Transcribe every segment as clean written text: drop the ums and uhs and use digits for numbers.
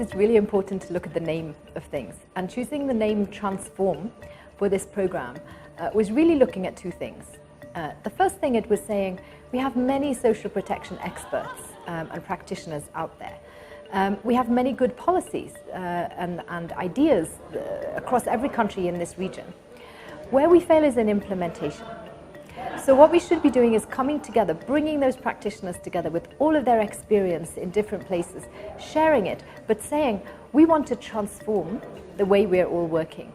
it's really important to look at the name of things. And choosing the name Transform for this program was really looking at two things. The first thing, it was saying we have many social protection experts and practitioners out there. We have many good policies and ideas across every country in this region. Where we fail is in implementation. So what we should be doing is coming together, bringing those practitioners together with all of their experience in different places, sharing it, but saying we want to transform the way we're all working.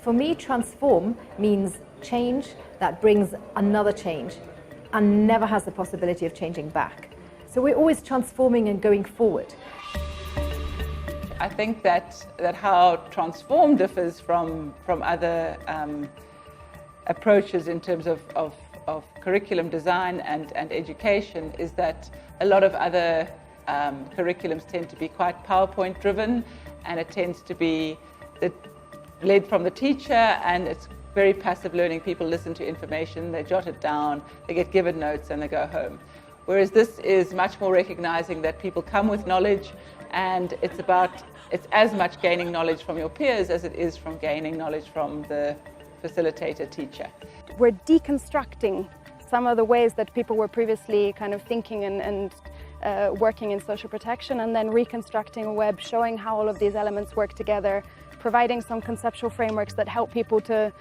For me, transform means change that brings another change and never has the possibility of changing back. So we're always transforming and going forward. I think that how Transform differs from other approaches in terms of curriculum design and education is that a lot of other curriculums tend to be quite PowerPoint driven, and it tends to be led from the teacher, and it's very passive learning. People listen to information, they jot it down, they get given notes and they go home. Whereas this is much more recognizing that people come with knowledge, and it's as much gaining knowledge from your peers as it is from gaining knowledge from the facilitator teacher. We're deconstructing some of the ways that people were previously kind of thinking and working in social protection, and then reconstructing a web, showing how all of these elements work together, providing some conceptual frameworks that help people to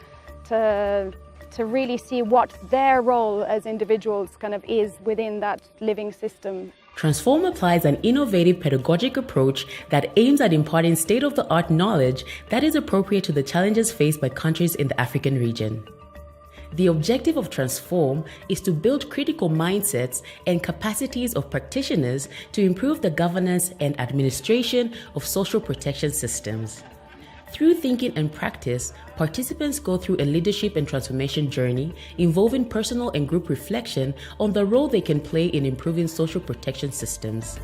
really see what their role as individuals kind of is within that living system. Transform applies an innovative pedagogic approach that aims at imparting state-of-the-art knowledge that is appropriate to the challenges faced by countries in the African region. The objective of Transform is to build critical mindsets and capacities of practitioners to improve the governance and administration of social protection systems. Through thinking and practice, participants go through a leadership and transformation journey involving personal and group reflection on the role they can play in improving social protection systems.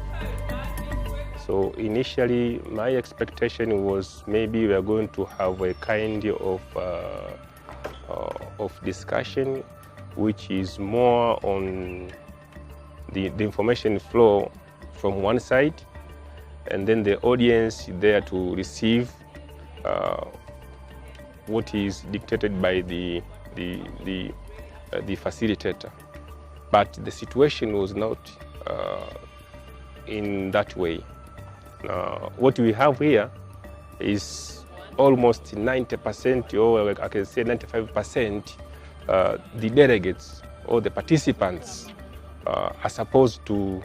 So initially, my expectation was maybe we are going to have a kind of discussion which is more on the information flow from one side, and then the audience there to receive what is dictated by the facilitator. But the situation was not in that way. What we have here is almost 90%, or I can say 95%, the delegates or the participants are supposed to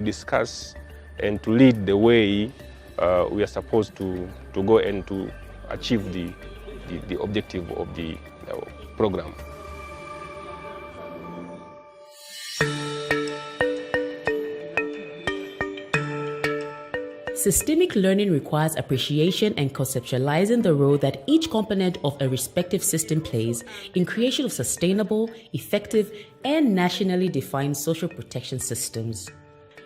discuss and to lead the way we are supposed to go and to achieve the objective of the program. Systemic learning requires appreciation and conceptualizing the role that each component of a respective system plays in creation of sustainable, effective, and nationally defined social protection systems.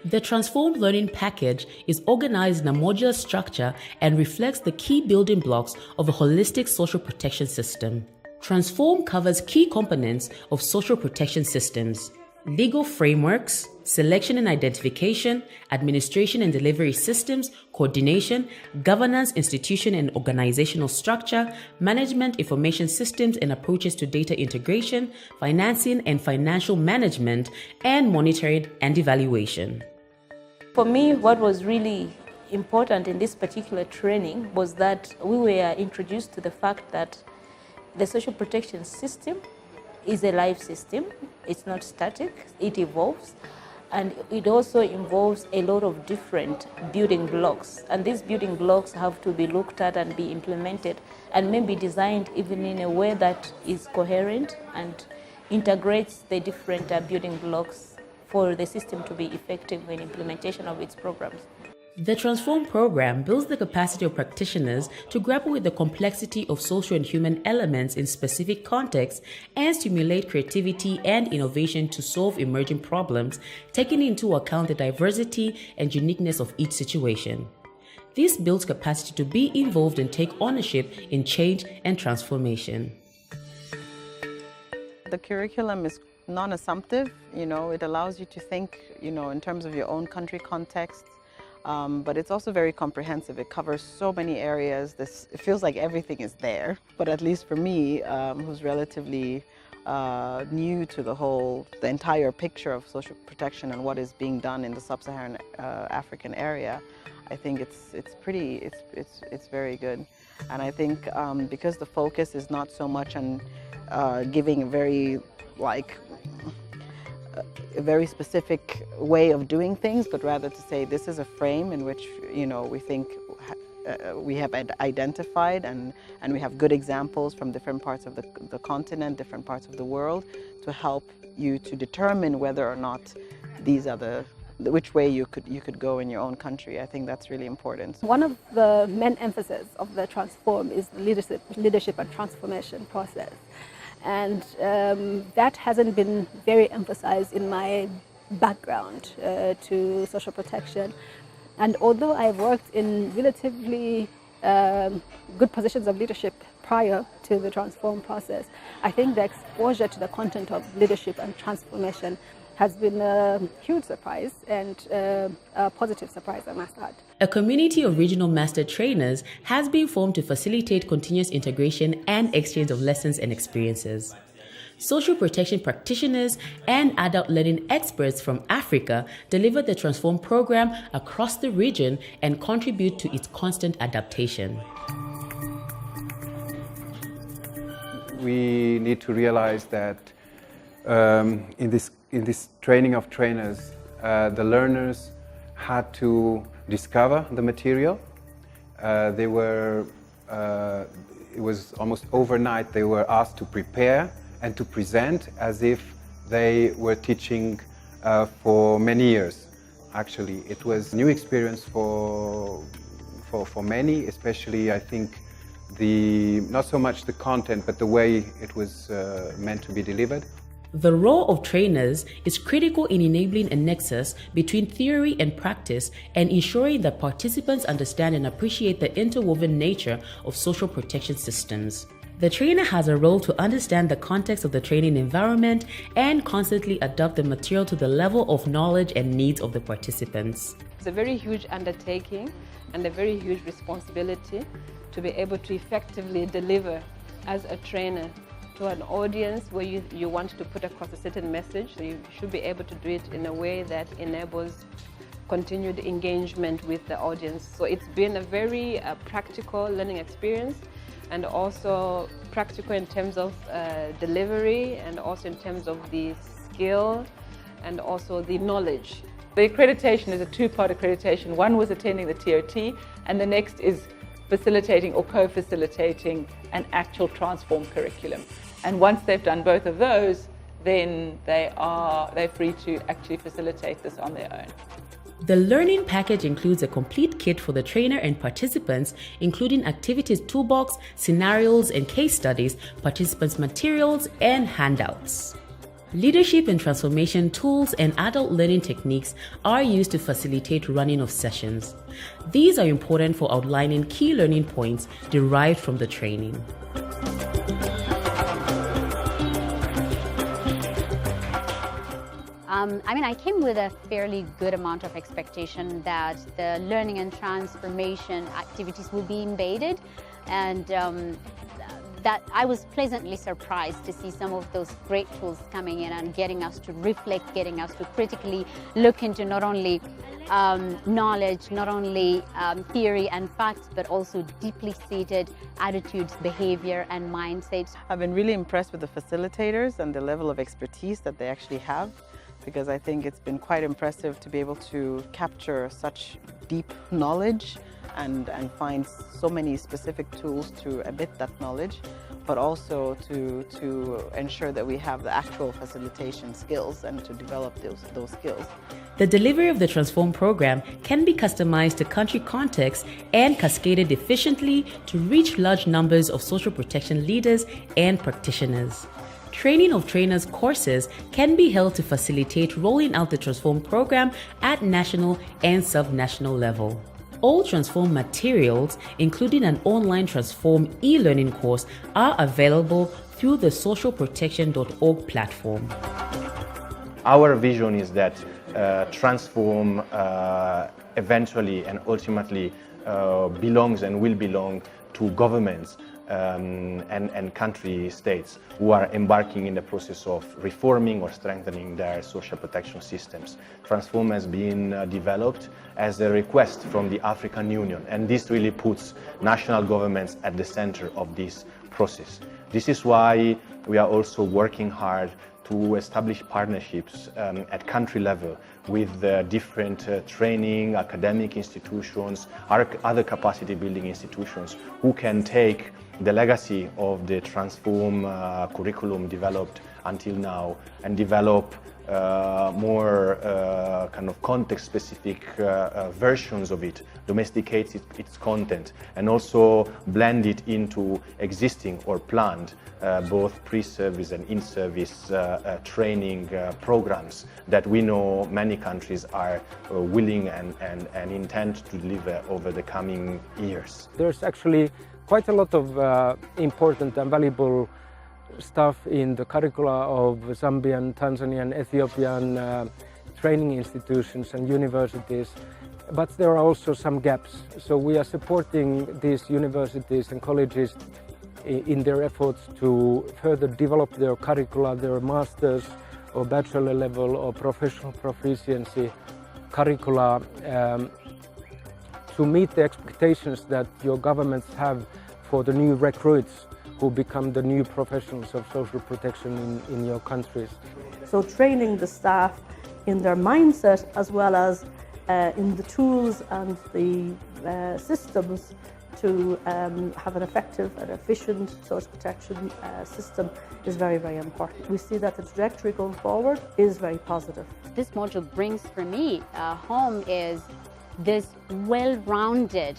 The Transformed Learning Package is organized in a modular structure and reflects the key building blocks of a holistic social protection system. Transform covers key components of social protection systems: legal frameworks, selection and identification, administration and delivery systems, coordination, governance, institution and organizational structure, management, information systems and approaches to data integration, financing and financial management, and monitoring and evaluation. For me, what was really important in this particular training was that we were introduced to the fact that the social protection system is a live system. It's not static, it evolves, and it also involves a lot of different building blocks, and these building blocks have to be looked at and be implemented and maybe designed even in a way that is coherent and integrates the different building blocks for the system to be effective in implementation of its programs. The Transform program builds the capacity of practitioners to grapple with the complexity of social and human elements in specific contexts and stimulate creativity and innovation to solve emerging problems, taking into account the diversity and uniqueness of each situation. This builds capacity to be involved and take ownership in change and transformation. The curriculum is non-assumptive, it allows you to think, in terms of your own country context. But it's also very comprehensive. It covers so many areas. It feels like everything is there. But at least for me, who's relatively new to the entire picture of social protection and what is being done in the sub-Saharan African area, I think it's very good. And I think because the focus is not so much on giving a very specific way of doing things, but rather to say this is a frame in which we think we have identified and we have good examples from different parts of the continent, different parts of the world, to help you to determine whether or not these are which way you could go in your own country. I think that's really important. One of the main emphasis of the Transform is the leadership and transformation process. And that hasn't been very emphasized in my background to social protection. And although I've worked in relatively good positions of leadership prior to the Transform process, I think the exposure to the content of leadership and transformation has been a huge surprise and a positive surprise, I must add. A community of regional master trainers has been formed to facilitate continuous integration and exchange of lessons and experiences. Social protection practitioners and adult learning experts from Africa deliver the Transform program across the region and contribute to its constant adaptation. We need to realize that in this training of trainers, the learners had to discover the material. It was almost overnight they were asked to prepare and to present as if they were teaching for many years. Actually, it was a new experience for many, especially I think not so much the content, but the way it was meant to be delivered. The role of trainers is critical in enabling a nexus between theory and practice and ensuring that participants understand and appreciate the interwoven nature of social protection systems. The trainer has a role to understand the context of the training environment and constantly adapt the material to the level of knowledge and needs of the participants. It's a very huge undertaking and a very huge responsibility to be able to effectively deliver as a trainer to an audience where you want to put across a certain message. So you should be able to do it in a way that enables continued engagement with the audience. So it's been a very practical learning experience, and also practical in terms of delivery, and also in terms of the skill and also the knowledge. The accreditation is a two-part accreditation. One was attending the TOT, and the next is facilitating or co-facilitating an actual Transform curriculum. And once they've done both of those, then they're free to actually facilitate this on their own. The learning package includes a complete kit for the trainer and participants, including activities toolbox, scenarios and case studies, participants' materials, and handouts. Leadership and transformation tools and adult learning techniques are used to facilitate running of sessions. These are important for outlining key learning points derived from the training. I came with a fairly good amount of expectation that the learning and transformation activities will be embedded, and that I was pleasantly surprised to see some of those great tools coming in and getting us to reflect, getting us to critically look into not only knowledge, not only theory and facts, but also deeply seated attitudes, behavior and mindsets. I've been really impressed with the facilitators and the level of expertise that they actually have, because I think it's been quite impressive to be able to capture such deep knowledge and find so many specific tools to emit that knowledge, but also to ensure that we have the actual facilitation skills and to develop those skills. The delivery of the Transform program can be customized to country context and cascaded efficiently to reach large numbers of social protection leaders and practitioners. Training of trainers courses can be held to facilitate rolling out the Transform program at national and sub-national level. All Transform materials, including an online Transform e-learning course, are available through the socialprotection.org platform. Our vision is that Transform eventually and ultimately belongs and will belong to governments and country states who are embarking in the process of reforming or strengthening their social protection systems. Transform has been developed as a request from the African Union, and this really puts national governments at the center of this process. This is why we are also working hard to establish partnerships at country level with different training, academic institutions, other capacity building institutions who can take the legacy of the Transform curriculum developed until now and develop more kind of context-specific versions of it, domesticate its content, and also blend it into existing or planned both pre-service and in-service training programs that we know many countries are willing and intend to deliver over the coming years. There's actually quite a lot of important and valuable stuff in the curricula of Zambian, Tanzanian, Ethiopian training institutions and universities, but there are also some gaps. So we are supporting these universities and colleges in their efforts to further develop their curricula, their master's or bachelor level or professional proficiency curricula to meet the expectations that your governments have for the new recruits who become the new professionals of social protection in your countries. So training the staff in their mindset as well as in the tools and the systems to have an effective and efficient social protection system is very, very important. We see that the trajectory going forward is very positive. This module brings for me home is this well-rounded,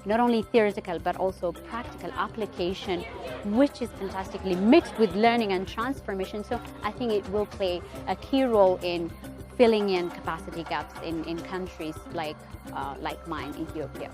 not only theoretical but also practical application, which is fantastically mixed with learning and transformation. So I think it will play a key role in filling in capacity gaps in countries like mine, Ethiopia.